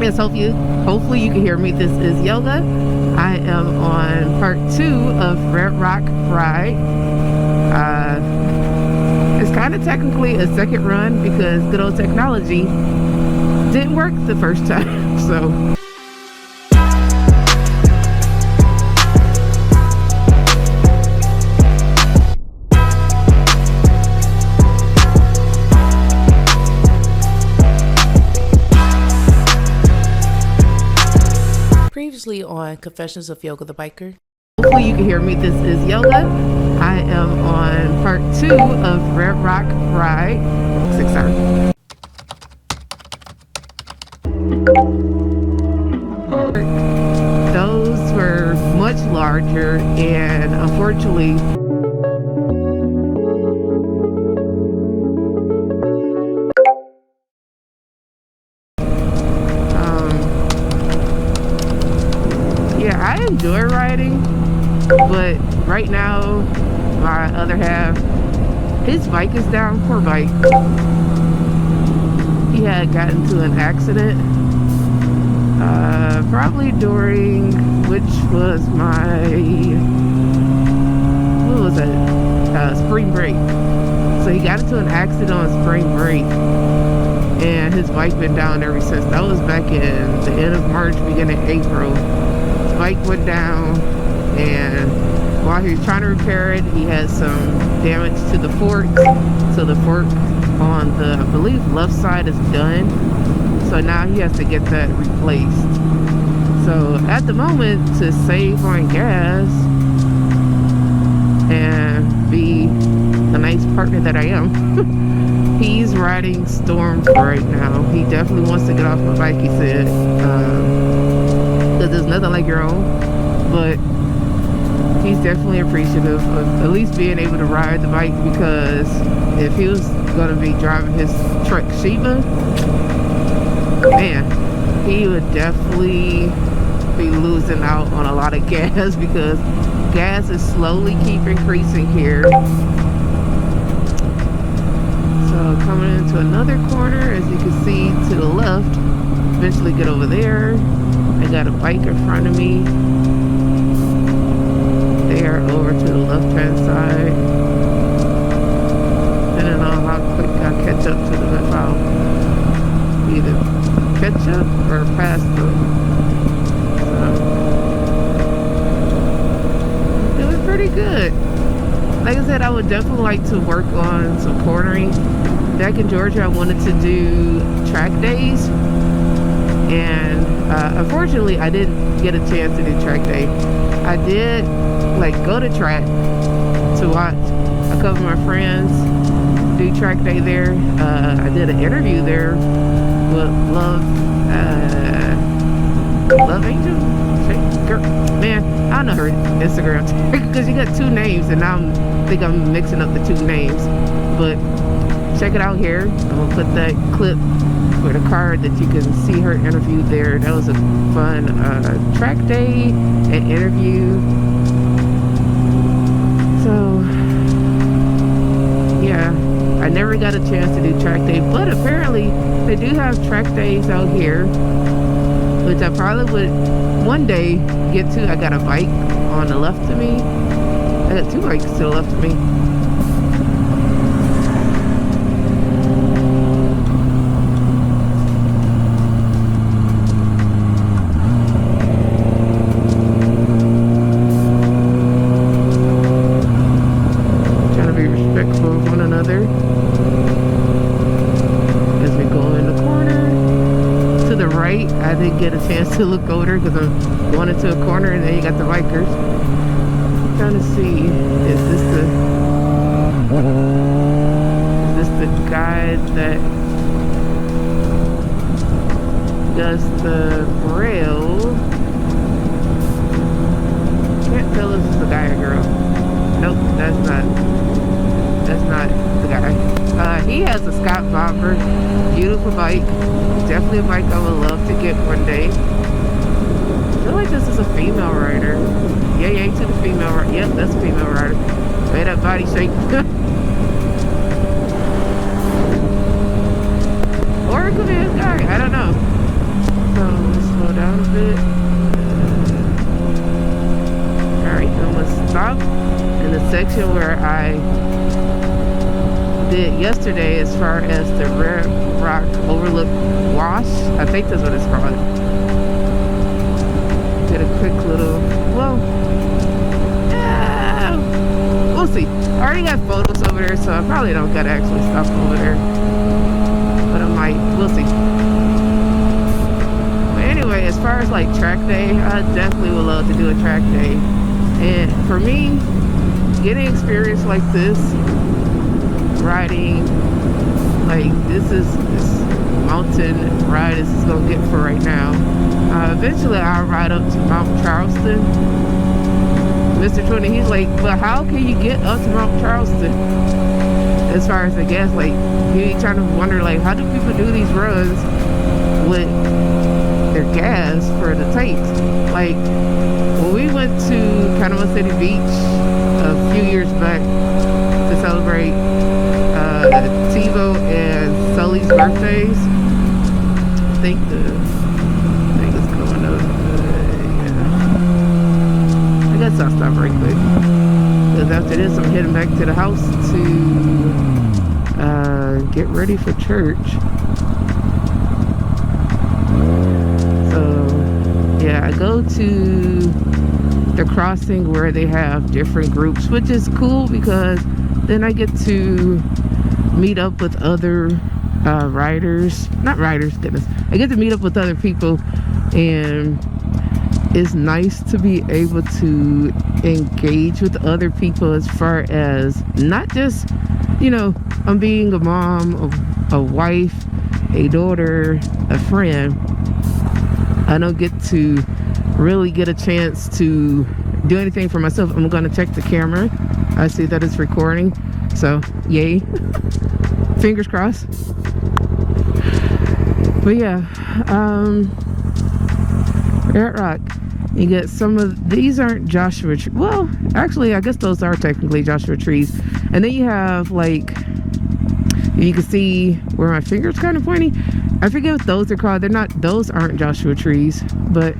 Yes, hopefully you can hear me. This is Yoga. I am on part 2 of Red Rock Ride. It's kind of technically a second run because good old technology didn't work the first time. So previously on Confessions of Yoga the Biker. Hopefully you can hear me. This is Yoga. I am on part 2 of Red Rock Ride. 6 hours. Those were much larger and unfortunately I enjoy riding, but right now my other half, his bike is down. Poor bike. He had gotten into an accident probably during what was that, spring break. So he got into an accident on spring break and his bike been down ever since. That was back in the end of March, beginning of April. Bike went down, and while he was trying to repair it, he had some damage to the fork. So the fork on the, I believe, left side is done. So now he has to get that replaced. So at the moment, to save on gas and be a nice partner that I am, he's riding Storms right now. He definitely wants to get off my bike, he said. Because there's nothing like your own, but he's definitely appreciative of at least being able to ride the bike, because if he was going to be driving his truck SHEBA, man, he would definitely be losing out on a lot of gas because gas is slowly keep increasing here. So coming into another corner, as you can see to the left, eventually get over there. I got a bike in front of me. They are over to the left-hand side. Depending on how quick I catch up to them, if I'll either catch up or pass them. So, doing pretty good. Like I said, I would definitely like to work on some cornering. Back in Georgia, I wanted to do track days. And unfortunately I didn't get a chance to do track day. I did go to track to watch a couple of my friends do track day there. I did an interview there with Love Angel? Man, I don't know her Instagram because you got 2 names and now I think I'm mixing up the 2 names. But check it out here. I'm gonna put that clip for the card that you can see her interview there. That was a fun track day and interview. So yeah, I never got a chance to do track day, but apparently they do have track days out here, which I probably would one day get to. I got a bike on the left of me. I got 2 bikes to the left of me. I didn't get a chance to look over because I'm going into a corner and then you got the bikers. I'm trying to see, is this the guy that does the rail? Can't tell if it's the guy or girl. Nope, that's not the guy. He has a Scott Bomber, beautiful bike. Definitely a bike I would love to get one day. I feel like this is a female rider. Yay to the female rider. Yep, that's a female rider. Way that body shape. Or it could be a guy. I don't know. So location where I did yesterday as far as the Red Rock Overlook Wash. I think that's what it's called. Did a quick little, well, yeah, we'll see. I already got photos over there, so I probably don't gotta actually stop over there. But I might, we'll see. But anyway, as far as like track day, I definitely would love to do a track day. And for me, getting experience like this, riding, like this mountain ride is gonna get for right now. Eventually I'll ride up to Mount Charleston. Mr. 20, he's like, but how can you get up to Mount Charleston? As far as the gas, like, he trying to wonder, like, how do people do these runs with their gas for the tanks? Like, when we went to Panama City Beach a few years back to celebrate Tivo and Sully's birthdays, I think it's going up. Yeah. I guess I'll stop right quick. Because after this, I'm heading back to the house to get ready for church. So, yeah, I go to the crossing where they have different groups, which is cool because then I get to meet up with other riders, not riders, goodness, I get to meet up with other people, and it's nice to be able to engage with other people as far as not just, you know, I'm being a mom, a wife, a daughter, a friend. I don't get to really get a chance to do anything for myself. I'm gonna check the camera. I see that it's recording, so yay. Fingers crossed. But yeah, Red Rock, you get some of these, aren't Joshua trees. Well, actually, I guess those are technically Joshua trees. And then you have, like, you can see where my finger's kind of pointing. I forget what those are called. They're not, those aren't Joshua trees, but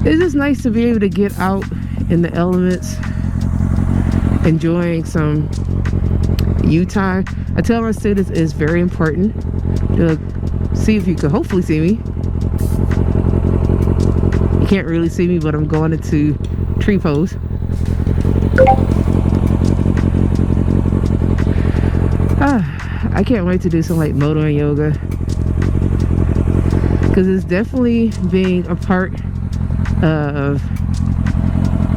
it's just nice to be able to get out in the elements, enjoying some you time. I tell my students it's very important to see if you could hopefully see me. You can't really see me, but I'm going into tree pose. I can't wait to do some like moto and yoga, because it's definitely being a part of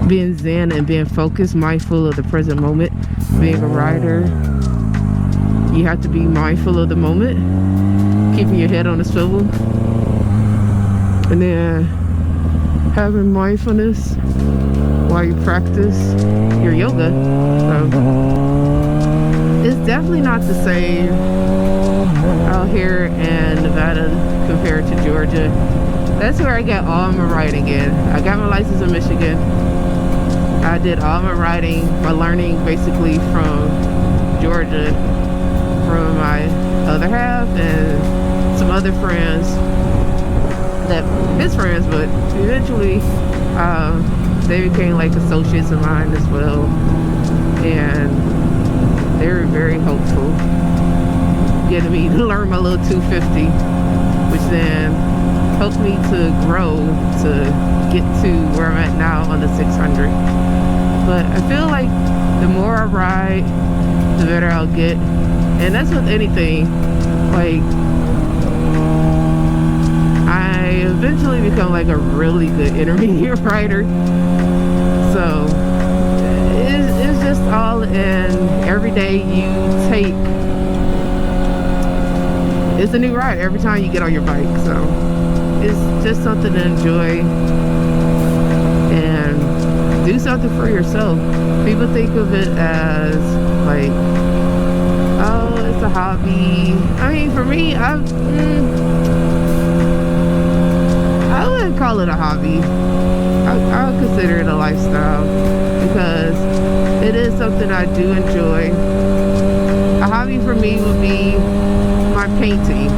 being zen and being focused, mindful of the present moment. Being a rider, you have to be mindful of the moment, keeping your head on a swivel, and then having mindfulness while you practice your yoga. It's definitely not the same out here in Nevada compared to Georgia. That's where I got all my riding in. I got my license in Michigan. I did all my riding, my learning basically from Georgia, from my other half and some other friends, that his friends, but eventually they became like associates of mine as well, and they were very helpful getting me to learn my little 250, which then helped me to grow to get to where I'm at now on the 600. But I feel like the more I ride, the better I'll get. And that's with anything. Like, I eventually become like a really good intermediate rider. So it's just all in. Every day you take, it's a new ride every time you get on your bike. So it's just something to enjoy and do something for yourself. People think of it as like, oh, it's a hobby. I mean, for me, I wouldn't call it a hobby. I would consider it a lifestyle, because it is something I do enjoy. A hobby for me would be my painting.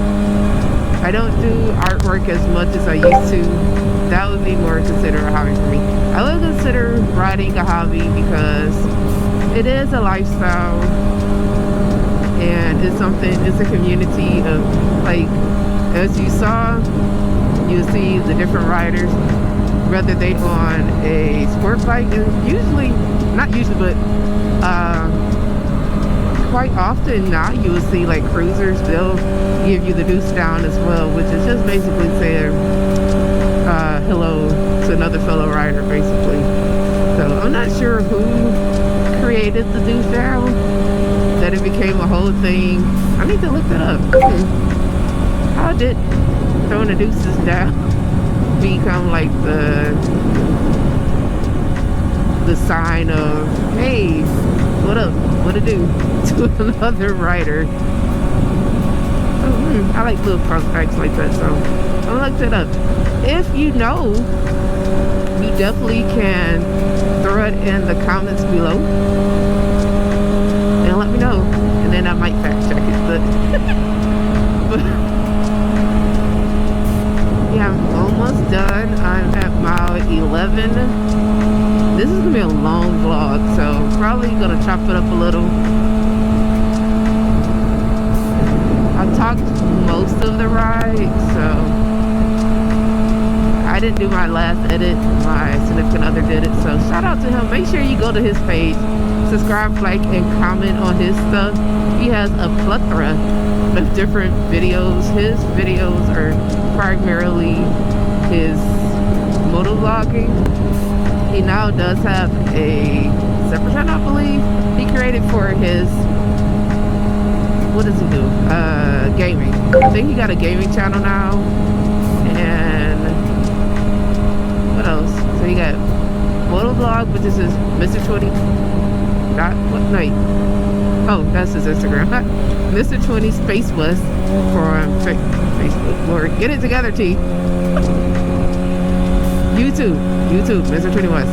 I don't do artwork as much as I used to. That would be more considered a hobby for me. I would consider riding a hobby because it is a lifestyle, and it's a community of, like, as you saw, you see the different riders, whether they on a sport bike, and usually, not usually, but quite often now you will see like cruisers, they'll give you the deuce down as well, which is just basically saying hello to another fellow rider, basically. So I'm not sure who created the deuce down, that it became a whole thing. I need to look that up. How did throwing the deuces down become like the sign of, hey, what up, what to do, to another rider? I like little prospects like that, so I'll look that up. If you know, you definitely can throw it in the comments below and let me know, and then I might fact check it, but yeah, I'm almost done. I'm at mile 11. This is gonna be a long vlog, so I'm probably gonna chop it up a little. I talked most of the ride, so I didn't do my last edit. My significant other did it, so shout out to him. Make sure you go to his page, subscribe, like, and comment on his stuff. He has a plethora of different videos. His videos are primarily his motovlogging. He now does have a separate channel, I believe. He created for his, what does he do? Gaming. I think he got a gaming channel now. And what else? So he got motovlog, which is his Mr. 20. Oh, that's his Instagram. Mr. 20 Space West for Facebook. Lord, get it together, T. YouTube, Mr. 20 West.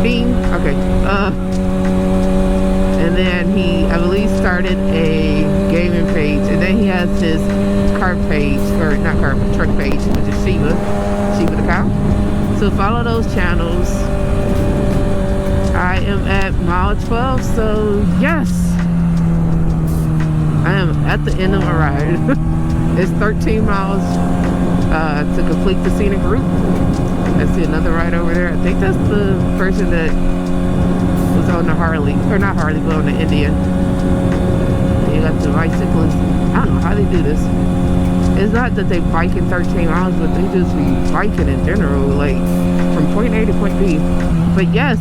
Bing. Okay. And then he, I believe, started a gaming page, and then he has his car page, or not car, but truck page, which is SHEBA the cow. So follow those channels. I am at mile 12, so yes, I am at the end of my ride. It's 13 miles to complete the scenic route. I see another ride over there. I think that's the person that was on the Harley, or not Harley, but on the Indian. You got the bicyclists. I don't know how they do this. It's not that they bike in 13 miles, but they just be biking in general, like from point A to point B. But yes,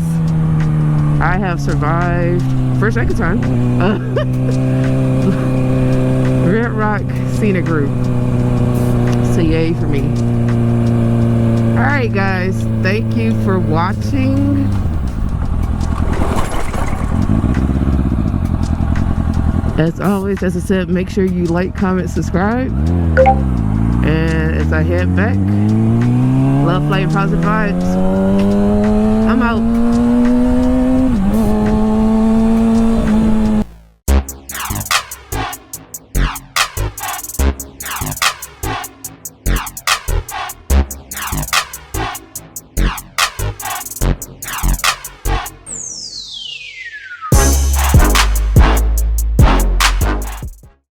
I have survived for a second time. Red Rock Scenic Group. So yay for me. Alright guys, thank you for watching. As always, as I said, make sure you like, comment, subscribe. And as I head back, love, light, and positive vibes. I'm out.